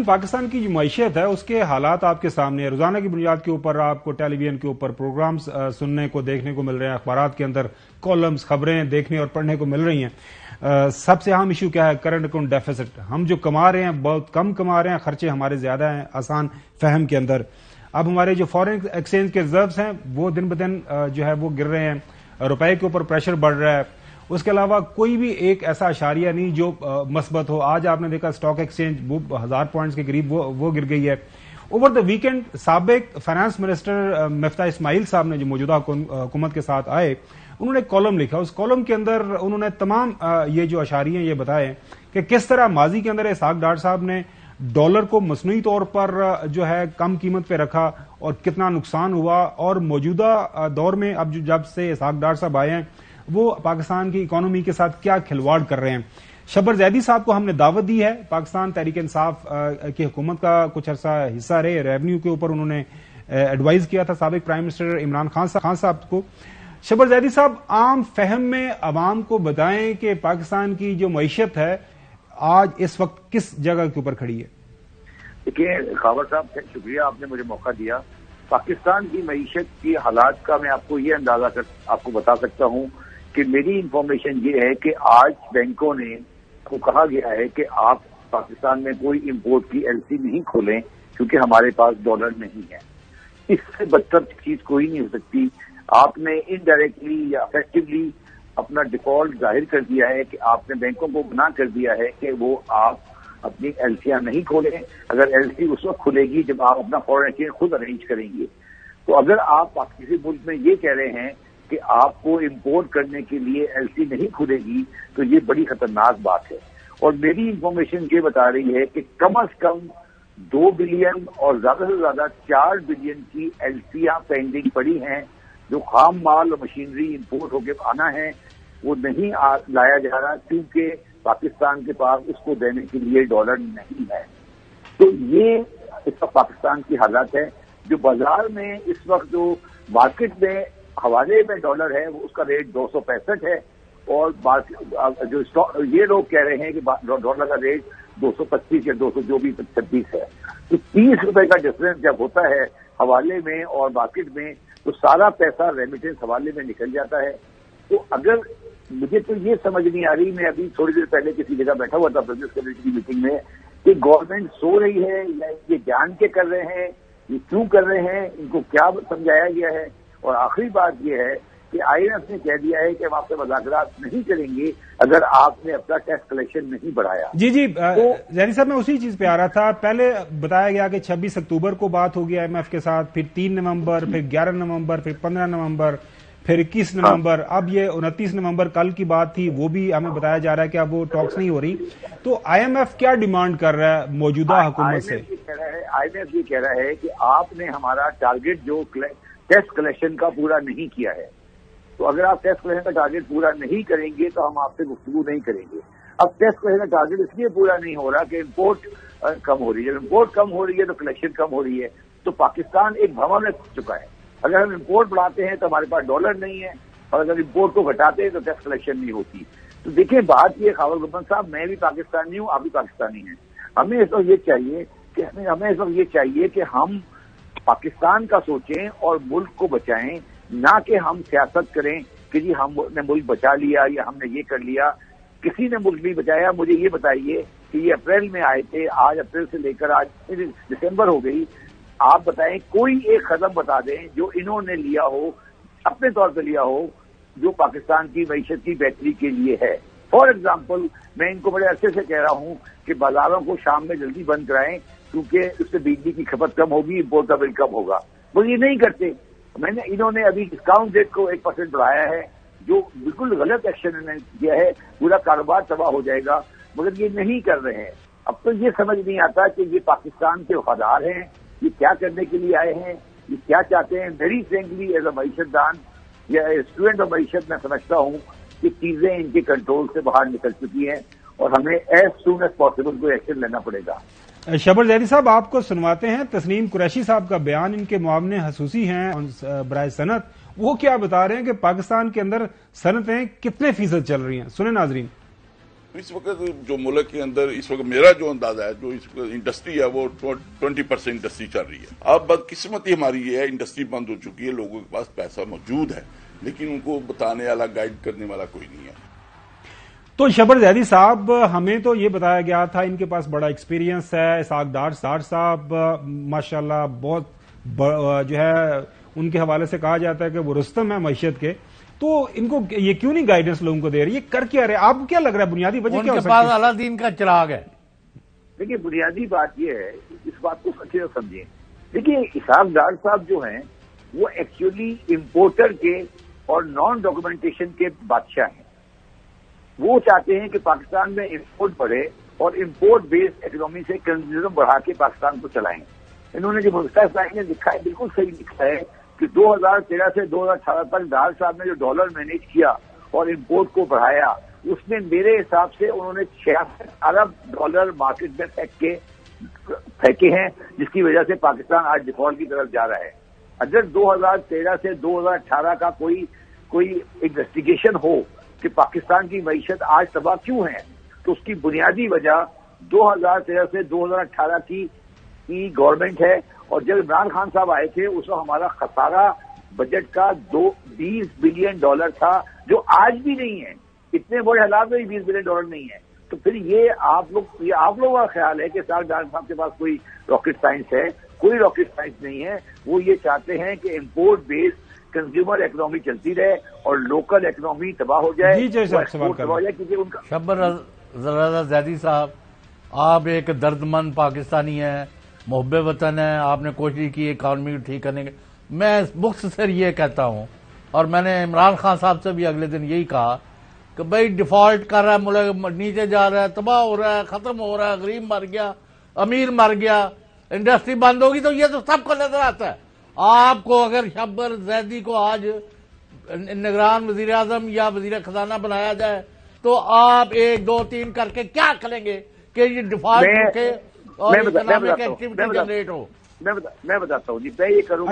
पाकिस्तान की जो मईशत है उसके हालात आपके सामने है। रोजाना की बुनियाद के ऊपर आपको टेलीविजन के ऊपर प्रोग्राम्स सुनने को देखने को मिल रहे हैं, अखबारात के अंदर कॉलम्स खबरें देखने और पढ़ने को मिल रही हैं। सबसे अहम इशू क्या है? Current account deficit. हम जो कमा रहे हैं बहुत कम कमा रहे हैं, खर्चे हमारे ज्यादा हैं आसान फहम के अंदर। अब हमारे जो फॉरेन एक्सचेंज के रिजर्व्स हैं वो दिन ब दिन जो है वो गिर रहे हैं, रुपए के ऊपर प्रेशर बढ़ रहा है। उसके अलावा कोई भी एक ऐसा अशारिया नहीं जो मस्बत हो। आज आपने देखा स्टॉक एक्सचेंज वो 1000 पॉइंट्स के करीब वो गिर गई है। ओवर द वीकेंड साबिक फाइनेंस मिनिस्टर मिफ्ता इस्माइल साहब ने जो मौजूदा हुकूमत के साथ आए, उन्होंने एक कॉलम लिखा। उस कॉलम के अंदर उन्होंने तमाम ये जो अशारियां ये बताए कि किस तरह माजी के अंदर इसहाक डार साहब ने डॉलर को मसनूई तौर पर जो है कम कीमत पे रखा और कितना नुकसान हुआ, और मौजूदा दौर में अब जब से इसहाक डार साहब आए हैं वो पाकिस्तान की इकोनॉमी के साथ क्या खिलवाड़ कर रहे हैं। शब्बर जैदी साहब को हमने दावत दी है, पाकिस्तान तहरीक इंसाफ की हुकूमत का कुछ अरसा हिस्सा रहे, रेवेन्यू के ऊपर उन्होंने एडवाइज किया था साबिक प्राइम मिनिस्टर इमरान खान साहब को। शब्बर जैदी साहब, आम फहम में अवाम को बताएं कि पाकिस्तान की जो मईशत है आज इस वक्त किस जगह के ऊपर खड़ी है। देखिए खावर साहब, शुक्रिया आपने मुझे मौका दिया। पाकिस्तान की मईशत की हालात का मैं आपको ये अंदाजा आपको बता सकता हूँ कि मेरी इंफॉर्मेशन ये है कि आज बैंकों ने को कहा गया है कि आप पाकिस्तान में कोई इंपोर्ट की एलसी नहीं खोलें क्योंकि हमारे पास डॉलर नहीं है। इससे बदतर चीज कोई नहीं हो सकती। आपने इनडायरेक्टली या इफेक्टिवली अपना डिफॉल्ट जाहिर कर दिया है कि आपने बैंकों को मना कर दिया है कि वो आप अपनी एलसीआं नहीं खोलें। अगर एलसी उस वक्त खुलेगी जब आप अपना फॉरेन एक्सचेंज खुद अरेंज करेंगे। तो अगर आप किसी मुल्क में ये कह रहे हैं कि आपको इंपोर्ट करने के लिए एलसी नहीं खुलेगी तो ये बड़ी खतरनाक बात है। और मेरी इंफॉर्मेशन ये बता रही है कि कम से कम 2 बिलियन और ज्यादा से ज्यादा 4 बिलियन की एलसीआं पेंडिंग पड़ी हैं जो खाम माल और मशीनरी इंपोर्ट होकर आना है, वो नहीं लाया जा रहा क्योंकि पाकिस्तान के पास उसको देने के लिए डॉलर नहीं है। तो ये इसका पाकिस्तान की हालत है। जो बाजार में इस वक्त जो मार्केट में हवाले में डॉलर है वो उसका रेट 265 है, और जो ये लोग कह रहे हैं कि डॉलर का रेट 225 या 200 जो भी 26 है। तो 30 रुपए का डिफरेंस जब होता है हवाले में और मार्केट में तो सारा पैसा रेमिटेंस हवाले में निकल जाता है। तो अगर मुझे तो ये समझ नहीं आ रही, मैं अभी थोड़ी देर पहले किसी जगह बैठा हुआ था बिजनेस कम्युनिटी की मीटिंग में, कि गवर्नमेंट सो रही है या ये जान के कर रहे हैं, ये क्यों कर रहे हैं, इनको क्या समझाया गया है। और आखिरी बात यह है कि आईएमएफ ने कह दिया है कि हम आपसे मुज़ाकरात नहीं करेंगे अगर आपने अपना टैक्स कलेक्शन नहीं बढ़ाया। जी तो जैनी साहब, मैं उसी चीज पे आ रहा था। पहले बताया गया कि 26 अक्टूबर को बात होगी आईएमएफ के साथ, फिर 3 नवंबर, फिर 11 नवंबर, फिर 15 नवंबर, फिर 21 नवंबर, अब ये 29 नवंबर कल की बात थी, वो भी हमें बताया जा रहा है कि अब वो टॉक्स नहीं हो रही। तो आईएमएफ क्या डिमांड कर रहा है मौजूदा हुकूमत से? आईएमएफ ये कह रहा है कि आपने हमारा टारगेट जो टैक्स कलेक्शन का पूरा नहीं किया है, तो अगर आप टैक्स कलेक्शन का टारगेट पूरा नहीं करेंगे तो हम आपसे गुफ्तगू नहीं करेंगे। अब टैक्स कलेक्शन का टारगेट इसलिए पूरा नहीं हो रहा कि इम्पोर्ट कम हो रही है। इम्पोर्ट कम हो रही है तो कलेक्शन कम हो रही है। तो पाकिस्तान एक भंवर में फंस चुका है। अगर हम इम्पोर्ट बढ़ाते हैं तो हमारे पास डॉलर नहीं है, और अगर इम्पोर्ट को घटाते हैं तो टैक्स कलेक्शन नहीं होती। तो देखिए बात ये खावर गुब्बन साहब, मैं भी पाकिस्तानी हूँ, आप भी पाकिस्तानी हैं। हमें इस वक्त ये चाहिए कि हम पाकिस्तान का सोचें और मुल्क को बचाएं, ना कि हम सियासत करें कि जी हमने मुल्क बचा लिया या हमने ये कर लिया। किसी ने मुल्क नहीं बचाया। मुझे ये बताइए कि ये अप्रैल में आए थे, आज अप्रैल से लेकर आज दिसंबर हो गई, आप बताएं कोई एक कदम बता दें जो इन्होंने लिया हो, अपने तौर पर लिया हो, जो पाकिस्तान की मईशत की बेहतरी के लिए है। फॉर एग्जाम्पल, मैं इनको बड़े अरसे से कह रहा हूं कि बाजारों को शाम में जल्दी बंद कराएं क्योंकि उससे बिजली की खपत कम होगी, इम्पोर्ट का बिल कम होगा। वो ये नहीं करते। इन्होंने अभी डिस्काउंट रेट को 1% बढ़ाया है, जो बिल्कुल गलत एक्शन इन्होंने किया है। पूरा कारोबार तबाह हो जाएगा, मगर ये नहीं कर रहे हैं। अब तो ये समझ नहीं आता कि ये पाकिस्तान के वफादार हैं, ये क्या करने के लिए आए हैं, ये क्या चाहते हैं। वेरी फ्रेंकली एज अ मईशतदान या स्टूडेंट ऑफ मईशत मैं समझता हूँ कि चीजें इनके कंट्रोल से बाहर निकल चुकी हैं और हमें एज सून एज पॉसिबल कोई एक्शन लेना पड़ेगा। शब्बर जैदी साहब, आपको सुनवाते हैं तस्नीम कुरैशी साहब का बयान। इनके मुआवने हसूसी हैं बराए सनत। वो क्या बता रहे हैं कि पाकिस्तान के अंदर सनतें कितने फीसद चल रही हैं, सुने नाजरीन। اس وقت جو ملک کے اندر اس وقت میرا جو اندازہ ہے، جو اس وقت انڈسٹری ہے وہ 20% انڈسٹری چل رہی ہے. اب بدقسمتی ہماری یہ ہے، انڈسٹری بند ہو چکی ہے، لوگوں کے پاس پیسہ موجود ہے لیکن ان کو بتانے والا، گائیڈ کرنے والا کوئی نہیں ہے. تو شبر زیدی صاحب، ہمیں تو یہ بتایا گیا تھا ان کے پاس بڑا ایکسپیرینس ہے. اسحاق ڈار صاحب ماشاءاللہ بہت جو ہے ان کے حوالے سے کہا جاتا ہے کہ وہ رستم ہے معیشت کے. تو ان کو یہ کیوں نہیں گائیڈنس لوگوں کو دے رہی؟ یہ کر کیا رہے؟ آپ کو کیا لگ رہا ہے بنیادی وجہ کیا ہو سکتی ہے؟ ان کے پاس اعلیٰ دین کا چراغ ہے. دیکھیے بنیادی بات یہ ہے، اس بات کو اچھے سے سمجھیں. دیکھیے اسحاق ڈار صاحب جو ہیں وہ ایکچولی امپورٹر کے اور نان ڈاکومنٹیشن کے بادشاہ ہیں. وہ چاہتے ہیں کہ پاکستان میں امپورٹ بڑھے اور امپورٹ بیسڈ اکنامی سے کنزیومرزم بڑھا کے پاکستان کو چلائیں. انہوں نے جو مفتاح اسماعیل نے لکھا ہے بالکل صحیح لکھا ہے کہ 2013 سے 2018 تک ڈار صاحب نے جو ڈالر مینیج کیا اور امپورٹ کو بڑھایا، اس میں میرے حساب سے انہوں نے 66 ارب ڈالر مارکیٹ میں پھینکے ہیں، جس کی وجہ سے پاکستان آج ڈیفالٹ کی طرف جا رہا ہے. اگر 2013 سے 2018 کا کوئی انویسٹیگیشن ہو کہ پاکستان کی معیشت آج تباہ کیوں ہے، تو اس کی بنیادی وجہ 2013 سے 2018 کی گورنمنٹ ہے. اور جب عمران خان صاحب آئے تھے اس وقت ہمارا خسارہ بجٹ کا 20 بلین ڈالر تھا، جو آج بھی نہیں ہے. اتنے بڑے حالات میں 20 بلین ڈالر نہیں ہے. تو پھر یہ آپ لوگوں کا خیال ہے کہ اسحاق ڈار صاحب کے پاس کوئی راکٹ سائنس ہے؟ کوئی راکٹ سائنس نہیں ہے. وہ یہ چاہتے ہیں کہ امپورٹ بیسڈ کنزیومر اکنامی چلتی رہے اور لوکل اکنامی تباہ ہو جائے، تباہ ہو جائے. کیونکہ ان کا شبر رضا زیدی صاحب، آپ ایک درد مند پاکستانی ہیں، محب وطن ہیں، آپ نے کوشش کی اکانومی کو ٹھیک کرنے کی. میں مختصر یہ کہتا ہوں، اور میں نے عمران خان صاحب سے بھی اگلے دن یہی کہا کہ بھائی ڈیفالٹ کر رہا ہے ملک، نیچے جا رہا ہے، تباہ ہو رہا ہے، ختم ہو رہا ہے، غریب مر گیا، امیر مر گیا، انڈسٹری بند ہوگی. تو یہ تو سب کو نظر آتا ہے. آپ کو اگر شبر زیدی کو آج نگران وزیر اعظم یا وزیر خزانہ بنایا جائے تو آپ 1 2 3 کر کے کیا کریں گے کہ یہ ڈیفالٹ رکھے اور اکنامک ایکٹیویٹی جنریٹ ہو؟ میں بتاتا ہوں جی، میں یہ کروں گا.